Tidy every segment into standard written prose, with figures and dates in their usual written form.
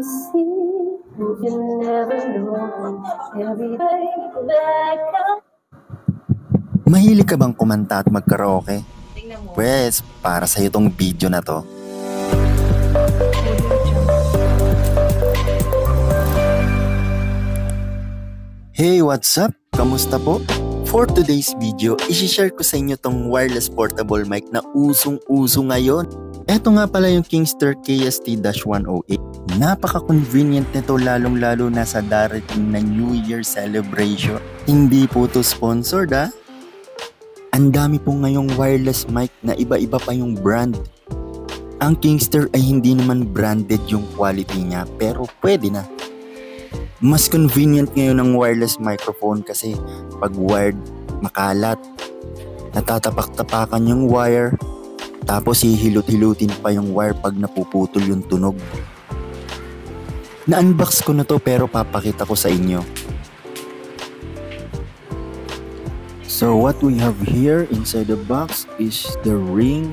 see, you never know every day that comes. Mahilig ka bang kumanta at mag-karaoke? Pwes, para sa'yo tong video na to. Hey, what's up? Kamusta po? For today's video, isi-share ko sa inyo tong wireless portable mic na usong-uso ngayon. Eto nga pala yung Kingster KST-108. Napaka-convenient nito lalong-lalo na sa darating na New Year celebration. Hindi po to sponsored ha. Ang dami po ngayong wireless mic na iba-iba pa yung brand. Ang Kingster ay hindi naman branded yung quality niya pero pwede na. Mas convenient ngayon ang wireless microphone kasi pag wired makalat, natatapak-tapakan yung wire, tapos hihilot-hilutin pa yung wire pag napuputol yung tunog. Na-unbox ko na to pero papakita ko sa inyo. So what we have here inside the box is the ring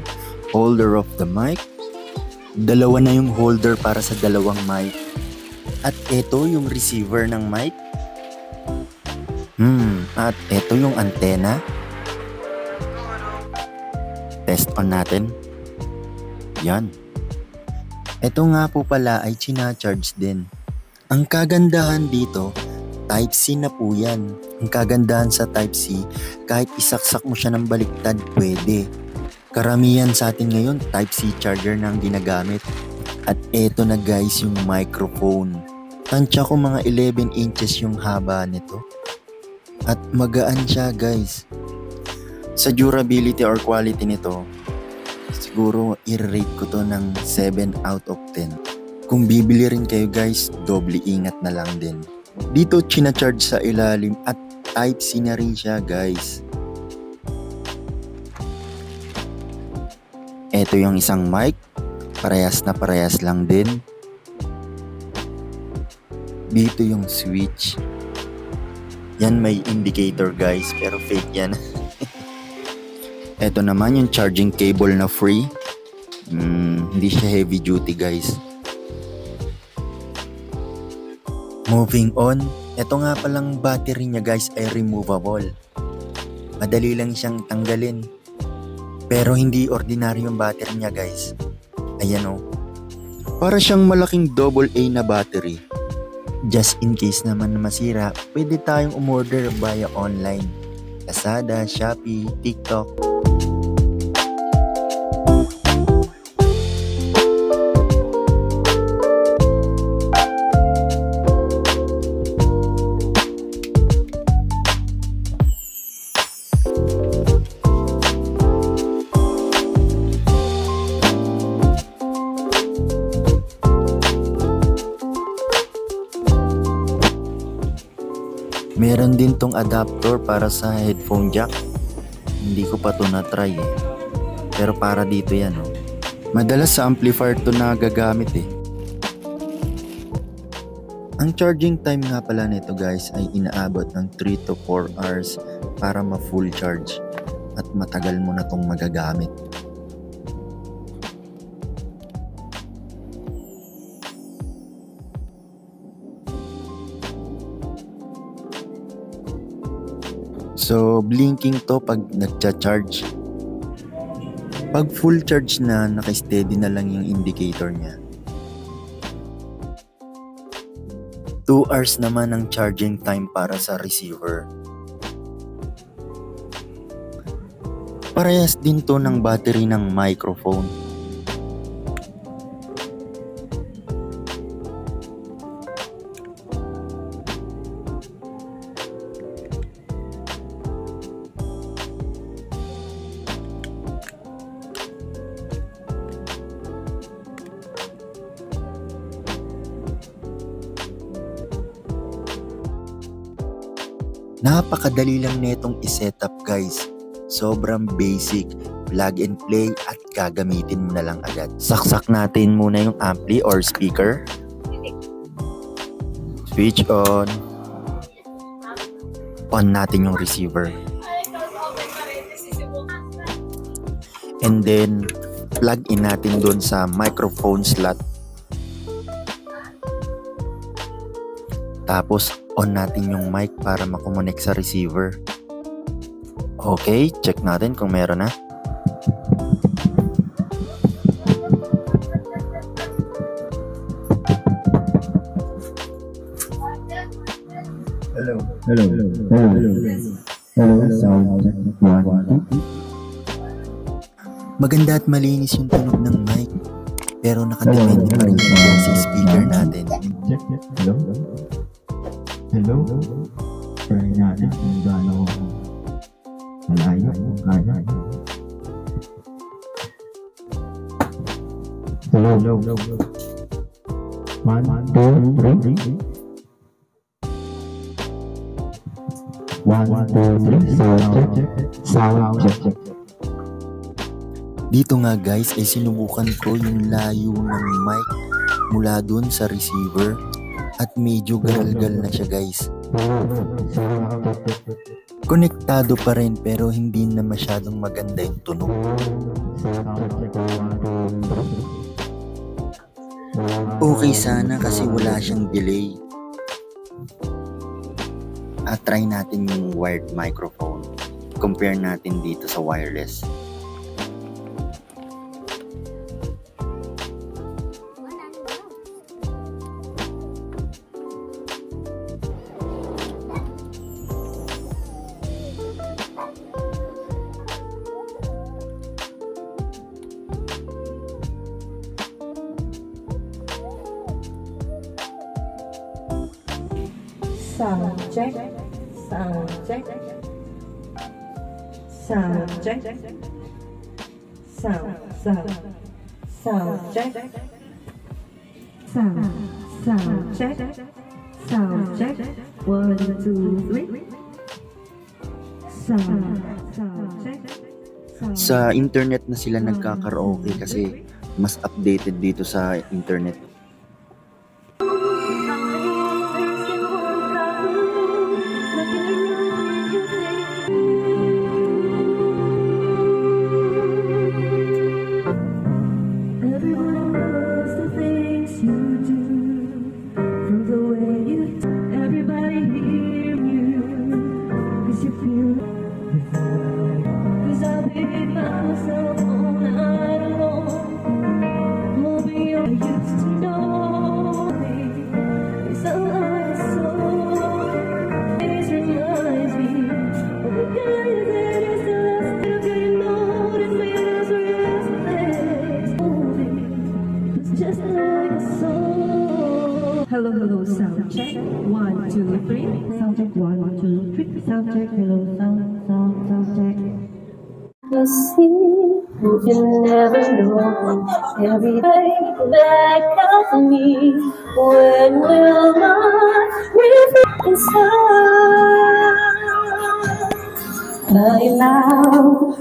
holder of the mic. Dalawa na yung holder para sa dalawang mic. At ito yung receiver ng mic. At ito yung antena. Test on natin. Yan. Ito nga po pala ay china-charge din. Ang kagandahan dito, Type-C na po yan. Ang kagandahan sa Type-C, kahit isaksak mo siya ng baliktad, pwede. Karamihan sa atin ngayon, Type-C charger na ang ginagamit. At eto na guys yung microphone. Tansya ko mga 11 inches yung haba nito. At magaan siya guys. Sa durability or quality nito, siguro i-rate ko to ng 7 out of 10. Kung bibili rin kayo guys, doble ingat na lang din. Dito china-charge sa ilalim at Type-C na rin siya guys. Ito yung isang mic. Parehas na parehas lang din. Dito yung switch. Yan may indicator guys pero fake yan. Ito naman yung charging cable na free. Hindi siya heavy duty guys. Moving on, ito nga palang battery niya guys ay removable. Madali lang siyang tanggalin. Pero hindi ordinaryong battery niya guys. Ayan o. Para siyang malaking AA na battery. Just in case naman na masira, pwede tayong umorder via online. Lazada, Shopee, TikTok. Meron din tong adapter para sa headphone jack. Hindi ko pa to na-try eh. Pero para dito yan oh. Madalas sa amplifier to nagagamit eh. Ang charging time nga pala nito guys ay inaabot ng 3 to 4 hours para ma-full charge. At matagal mo na tong magagamit. So, blinking to pag nagcha-charge. Pag full charge na, naka-steady na lang yung indicator niya. 2 hours naman ang charging time para sa receiver. Parehas din to ng battery ng microphone. Napakadali lang netong i-setup guys. Sobrang basic, plug and play at gagamitin mo na lang agad. Saksak natin muna yung ampli or speaker. Switch on. On natin yung receiver. And then plug in natin doon sa microphone slot. Tapos on natin yung mic para makomonek sa receiver. Okay, check natin kung meron na. Hello, sound check 1, 2. Maganda at malinis yung tunog ng mic. Pero nakadepende pa rin yan sa speaker natin. Check. Hello. Try natin kung gaano malayo kung kaya. Hello. 1, 2, 3. 1, 2, 3. Sound check. Dito nga guys ay sinubukan ko yung layo ng mic mula dun sa receiver at medyo galgal na siya guys. Konektado pa rin pero hindi na masyadong maganda yung tunog. Okay sana kasi wala siyang delay. At try natin yung wired microphone. Compare natin dito sa wireless. Sound check. Sound check. Sound check. Sound check. Sound check. 1, 2, 3. Sound check. Sa internet na sila nagkakaraoke kasi mas updated dito sa internet. Hello, sound check. 1, 2, 3. Sound check. 1, 2, 3. Sound check. Hello, sound check. You see, you never know. Every day back of me. When will my reflect inside? I now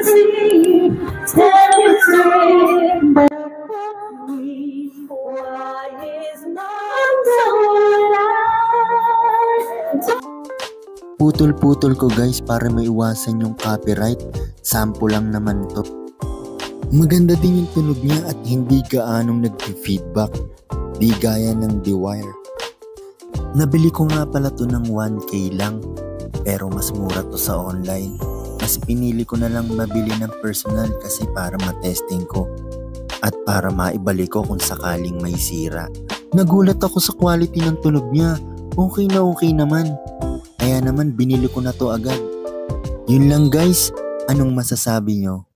see, tell you straight back of me. Why is my soul alive? Putol-putol ko guys para maiwasan yung copyright. Sample lang naman to. Maganda din yung tunog niya at hindi gaanong nag-feedback. Di gaya ng The-Wire. Nabili ko nga pala to ng 1K lang. Pero mas mura to sa online. Mas pinili ko na lang mabili ng personal kasi para matesting ko. At para maibalik ko kung sakaling may sira. Nagulat ako sa quality ng tunog niya. Okay na okay naman. Kaya naman binili ko na to agad. Yun lang guys. Anong masasabi nyo?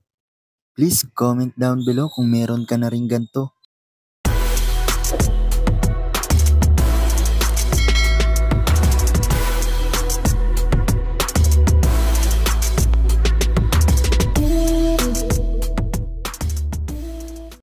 Please comment down below kung meron ka na rin ganito.